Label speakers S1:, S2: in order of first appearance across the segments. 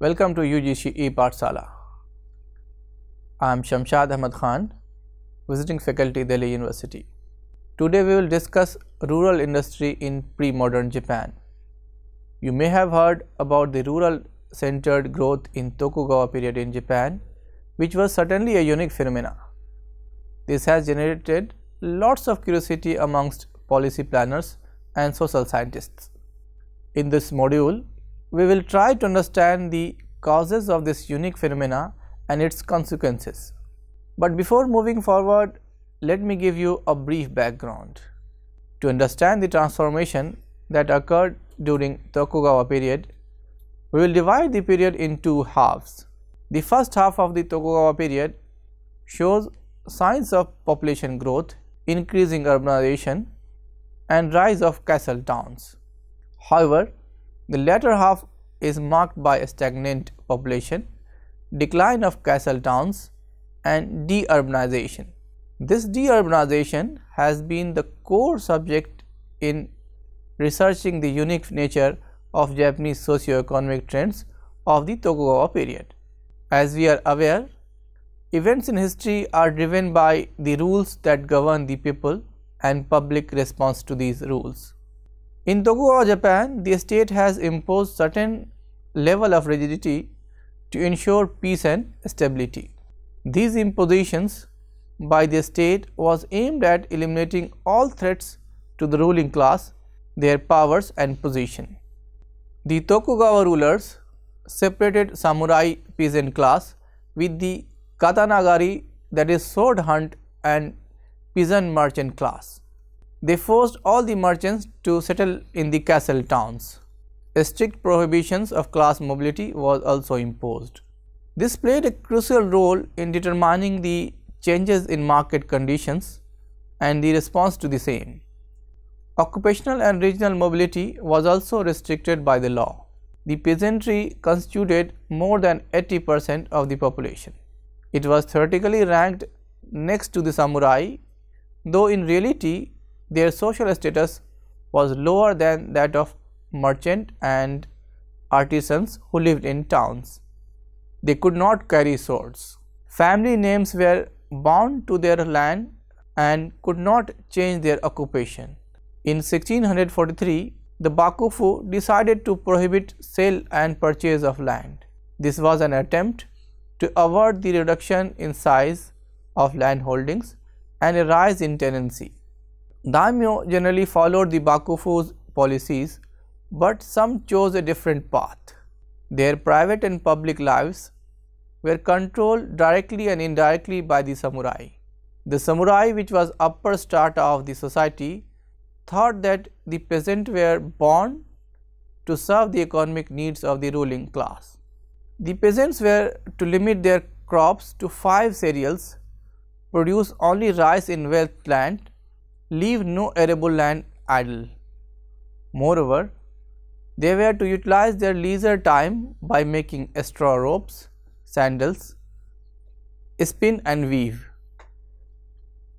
S1: Welcome to UGC E-Pathshala. I am Shamshad Ahmad Khan, visiting faculty, Delhi University. Today we will discuss rural industry in pre-modern Japan. You may have heard about the rural-centered growth in Tokugawa period in Japan, which was certainly a unique phenomena. This has generated lots of curiosity amongst policy planners and social scientists. In this module, we will try to understand the causes of this unique phenomena and its consequences. But before moving forward, let me give you a brief background. To understand the transformation that occurred during Tokugawa period, we will divide the period in two halves. The first half of the Tokugawa period shows signs of population growth, increasing urbanization, and rise of castle towns. However, the latter half is marked by a stagnant population, decline of castle towns, and deurbanization. This deurbanization has been the core subject in researching the unique nature of Japanese socio-economic trends of the Tokugawa period. As we are aware, events in history are driven by the rules that govern the people and public response to these rules. In Tokugawa Japan, the state has imposed certain level of rigidity to ensure peace and stability. These impositions by the state was aimed at eliminating all threats to the ruling class, their powers and position. The Tokugawa rulers separated samurai peasant class with the katanagari, that is sword hunt, and peasant merchant class. They forced all the merchants to settle in the castle towns. Strict prohibitions of class mobility was also imposed. This played a crucial role in determining the changes in market conditions and the response to the same. Occupational and regional mobility was also restricted by the law. The peasantry constituted more than 80% of the population. It was theoretically ranked next to the samurai, though in reality their social status was lower than that of merchant and artisans who lived in towns. They could not carry swords. Family names were bound to their land and could not change their occupation. In 1643, the Bakufu decided to prohibit sale and purchase of land. This was an attempt to avert the reduction in size of land holdings and a rise in tenancy. Daimyo generally followed the Bakufu's policies, but some chose a different path. Their private and public lives were controlled directly and indirectly by the samurai. The samurai, which was upper strata of the society, thought that the peasants were born to serve the economic needs of the ruling class. The peasants were to limit their crops to 5 cereals, produce only rice in wealth land, leave no arable land idle. Moreover, they were to utilize their leisure time by making straw ropes, sandals, spin and weave.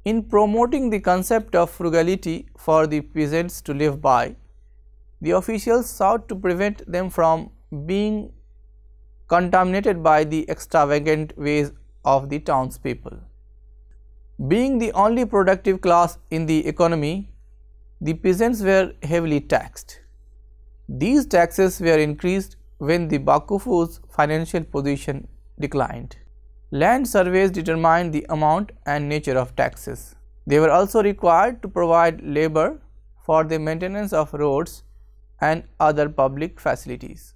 S1: In promoting the concept of frugality for the peasants to live by, the officials sought to prevent them from being contaminated by the extravagant ways of the townspeople. Being the only productive class in the economy, the peasants were heavily taxed. These taxes were increased when the Bakufu's financial position declined. Land surveys determined the amount and nature of taxes. They were also required to provide labor for the maintenance of roads and other public facilities.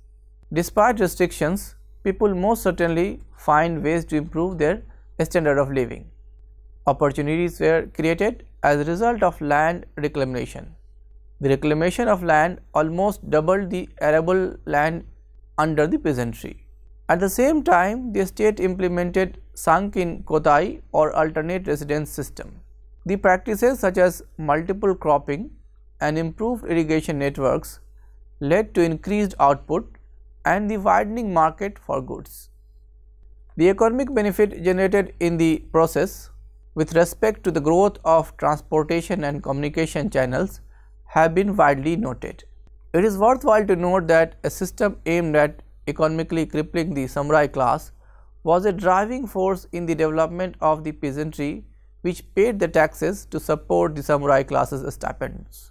S1: Despite restrictions, people most certainly find ways to improve their standard of living. Opportunities were created as a result of land reclamation. The reclamation of land almost doubled the arable land under the peasantry. At the same time, the state implemented Sankin Kotai or alternate residence system. The practices such as multiple cropping and improved irrigation networks led to increased output and the widening market for goods. The economic benefit generated in the process with respect to the growth of transportation and communication channels have been widely noted. It is worthwhile to note that a system aimed at economically crippling the samurai class, was a driving force in the development of the peasantry, which paid the taxes to support the samurai class's stipends.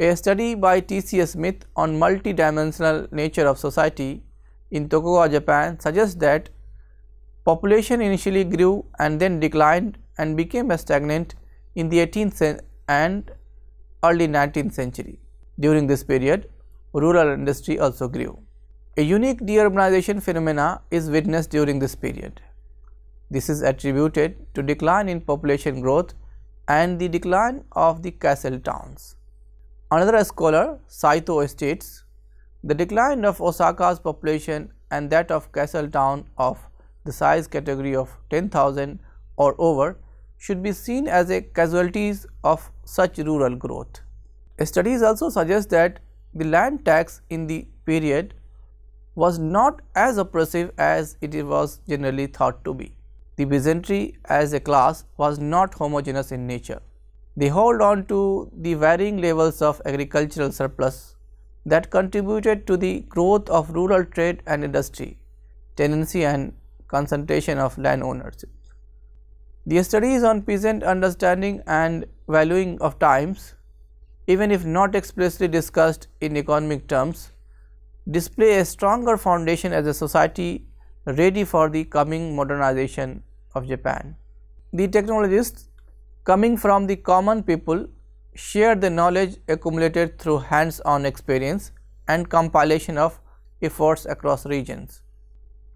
S1: A study by T.C.S. Smith on multidimensional nature of society in Tokugawa, Japan suggests that population initially grew and then declined and became stagnant in the 18th and early 19th century. During this period, rural industry also grew. A unique deurbanization phenomena is witnessed during this period. This is attributed to decline in population growth and the decline of the castle towns. Another scholar, Saito, states, the decline of Osaka's population and that of castle town of the size category of 10,000 or over should be seen as a casualties of such rural growth. Studies also suggest that the land tax in the period was not as oppressive as it was generally thought to be. The peasantry as a class was not homogeneous in nature. They hold on to the varying levels of agricultural surplus that contributed to the growth of rural trade and industry, tenancy and concentration of land ownership. The studies on peasant understanding and valuing of times, even if not expressly discussed in economic terms, display a stronger foundation as a society ready for the coming modernization of Japan. The technologists coming from the common people shared the knowledge accumulated through hands-on experience and compilation of efforts across regions.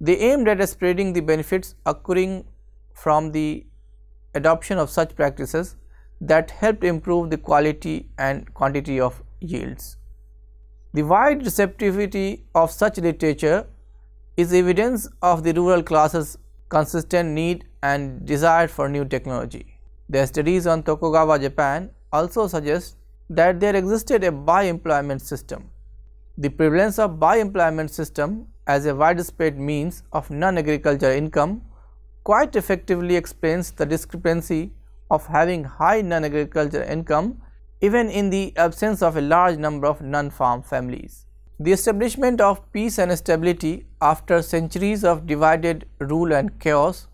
S1: They aimed at spreading the benefits occurring from the adoption of such practices that helped improve the quality and quantity of yields. The wide receptivity of such literature is evidence of the rural class's consistent need and desire for new technology. The studies on Tokugawa, Japan also suggest that there existed a by-employment system. The prevalence of by-employment system as a widespread means of non-agricultural income quite effectively explains the discrepancy of having high non-agricultural income even in the absence of a large number of non-farm families. The establishment of peace and stability after centuries of divided rule and chaos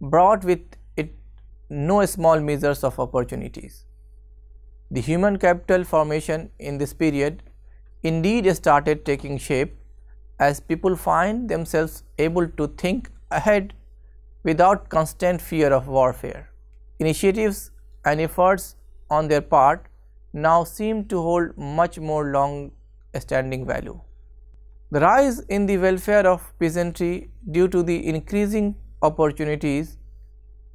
S1: brought with it no small measures of opportunities. The human capital formation in this period indeed started taking shape as people find themselves able to think ahead without constant fear of warfare. Initiatives and efforts on their part now seem to hold much more long-standing value. The rise in the welfare of peasantry due to the increasing opportunities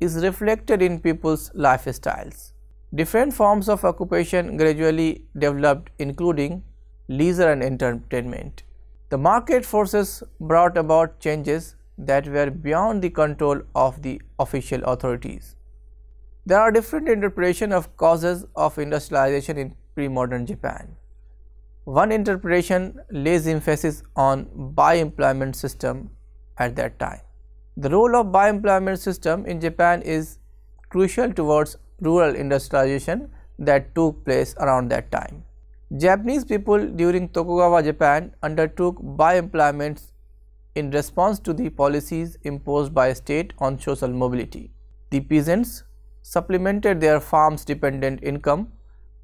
S1: is reflected in people's lifestyles. Different forms of occupation gradually developed, including leisure and entertainment. The market forces brought about changes that were beyond the control of the official authorities. There are different interpretations of causes of industrialization in pre-modern Japan. One interpretation lays emphasis on by-employment system at that time. The role of by-employment system in Japan is crucial towards rural industrialization that took place around that time. Japanese people during Tokugawa Japan undertook by-employments in response to the policies imposed by a state on social mobility. The peasants supplemented their farms dependent income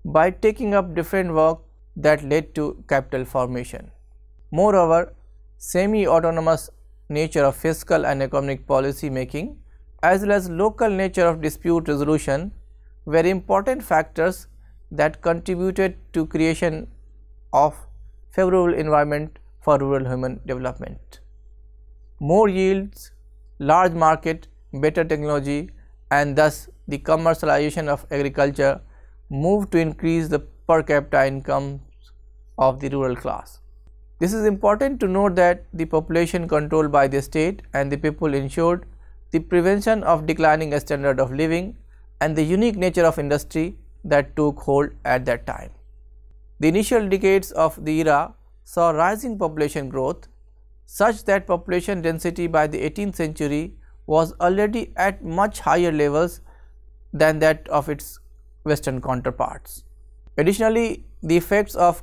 S1: by taking up different work that led to capital formation. Moreover, semi-autonomous nature of fiscal and economic policy making as well as local nature of dispute resolution were important factors that contributed to creation of favorable environment for rural human development. More yields, large market, better technology and thus the commercialization of agriculture moved to increase the per capita incomes of the rural class. This is important to note that the population controlled by the state and the people ensured the prevention of declining standard of living and the unique nature of industry that took hold at that time. The initial decades of the era saw rising population growth such that population density by the 18th century was already at much higher levels than that of its western counterparts. Additionally, the effects of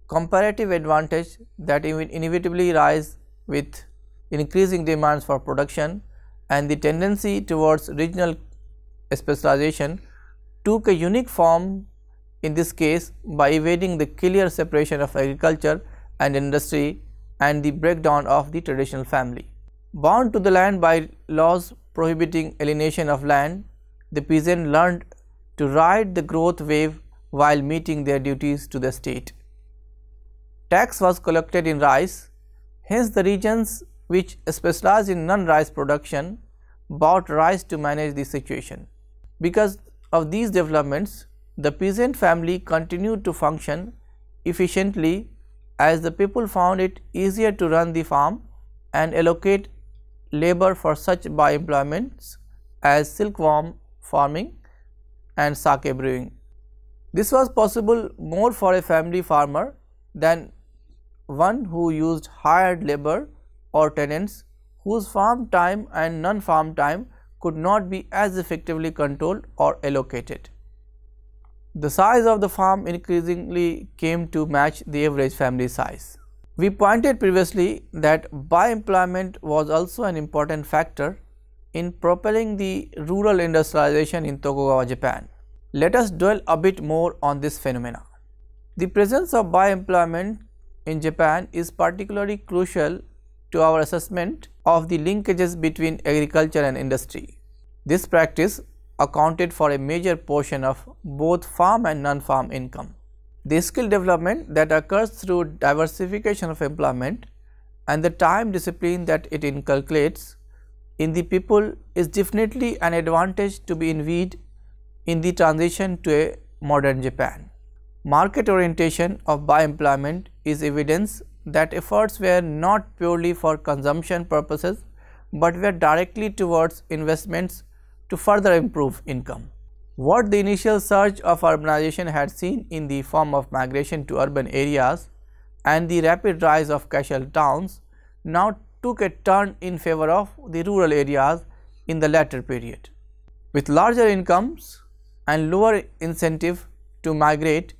S1: comparative advantage that inevitably rise with increasing demands for production and the tendency towards regional specialization, took a unique form in this case by evading the clear separation of agriculture and industry and the breakdown of the traditional family. Bound to the land by laws prohibiting alienation of land, the peasant learned to ride the growth wave while meeting their duties to the state. Tax was collected in rice, hence the regions which specialized in non-rice production bought rice to manage the situation. Because of these developments, the peasant family continued to function efficiently as the people found it easier to run the farm and allocate labor for such by employments as silkworm farming and sake brewing. This was possible more for a family farmer than one who used hired labor or tenants whose farm time and non-farm time could not be as effectively controlled or allocated. The size of the farm increasingly came to match the average family size. We pointed previously that by-employment was also an important factor in propelling the rural industrialization in Tokugawa, Japan. Let us dwell a bit more on this phenomena. The presence of by-employment in Japan is particularly crucial to our assessment of the linkages between agriculture and industry. This practice accounted for a major portion of both farm and non-farm income. The skill development that occurs through diversification of employment and the time discipline that it inculcates in the people is definitely an advantage to be envied in the transition to a modern Japan. Market orientation of by-employment is evidence that efforts were not purely for consumption purposes but were directly towards investments to further improve income. What the initial surge of urbanization had seen in the form of migration to urban areas and the rapid rise of castle towns now took a turn in favor of the rural areas in the latter period. With larger incomes and lower incentive to migrate,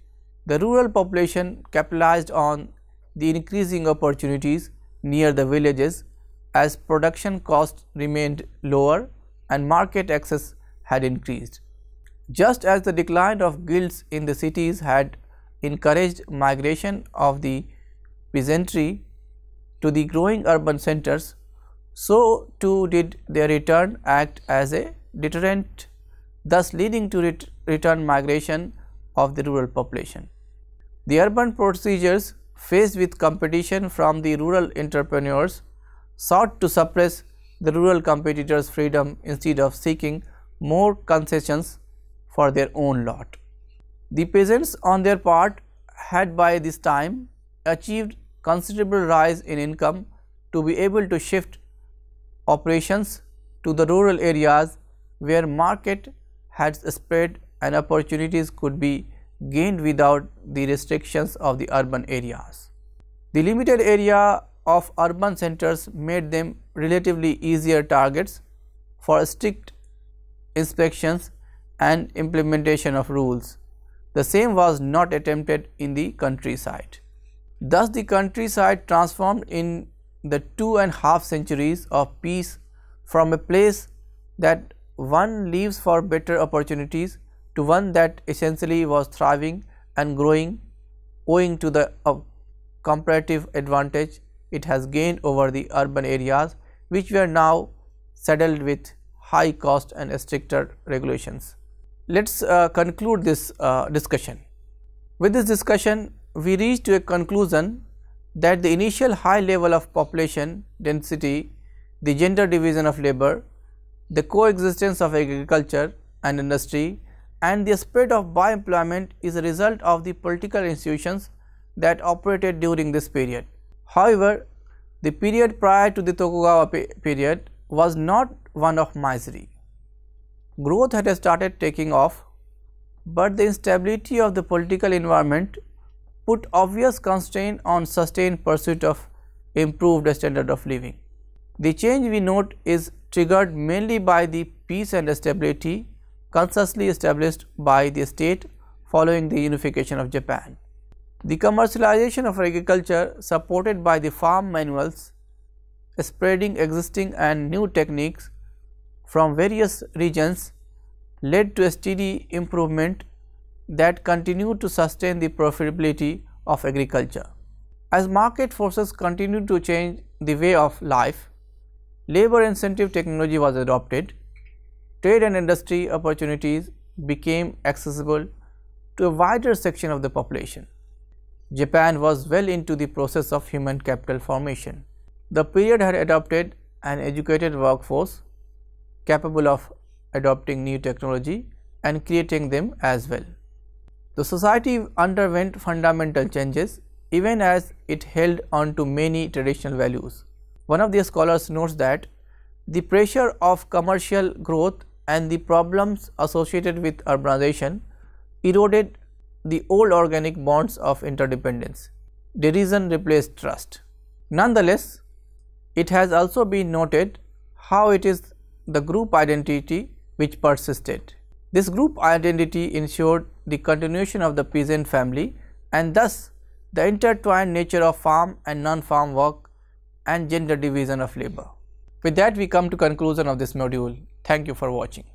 S1: the rural population capitalized on the increasing opportunities near the villages as production costs remained lower and market access had increased. Just as the decline of guilds in the cities had encouraged migration of the peasantry to the growing urban centers, so too did their return act as a deterrent, thus leading to return migration of the rural population. The urban procedures faced with competition from the rural entrepreneurs sought to suppress the rural competitors' freedom instead of seeking more concessions for their own lot. The peasants on their part had by this time achieved considerable rise in income to be able to shift operations to the rural areas where market had spread and opportunities could be gained without the restrictions of the urban areas. The limited area of urban centers made them relatively easier targets for strict inspections and implementation of rules. The same was not attempted in the countryside. Thus, the countryside transformed in the 2.5 centuries of peace from a place that one lives for better opportunities to one that essentially was thriving and growing owing to the comparative advantage it has gained over the urban areas, which were now saddled with high cost and stricter regulations. Let us conclude this discussion. With this discussion, we reach to a conclusion that the initial high level of population density, the gender division of labor, the coexistence of agriculture and industry, and the spread of by-employment is a result of the political institutions that operated during this period. However, the period prior to the Tokugawa period was not one of misery. Growth had started taking off, but the instability of the political environment put obvious constraint on sustained pursuit of improved standard of living. The change we note is triggered mainly by the peace and stability consciously established by the state following the unification of Japan. The commercialization of agriculture supported by the farm manuals spreading existing and new techniques from various regions led to a steady improvement that continued to sustain the profitability of agriculture. As market forces continued to change the way of life, labor incentive technology was adopted, trade and industry opportunities became accessible to a wider section of the population. Japan was well into the process of human capital formation. The period had adopted an educated workforce capable of adopting new technology and creating them as well. The society underwent fundamental changes even as it held on to many traditional values. One of the scholars notes that the pressure of commercial growth and the problems associated with urbanization eroded the old organic bonds of interdependence. Derision replaced trust. Nonetheless, it has also been noted how it is the group identity which persisted. This group identity ensured the continuation of the peasant family and thus the intertwined nature of farm and non-farm work and gender division of labor. With that, we come to conclusion of this module. Thank you for watching.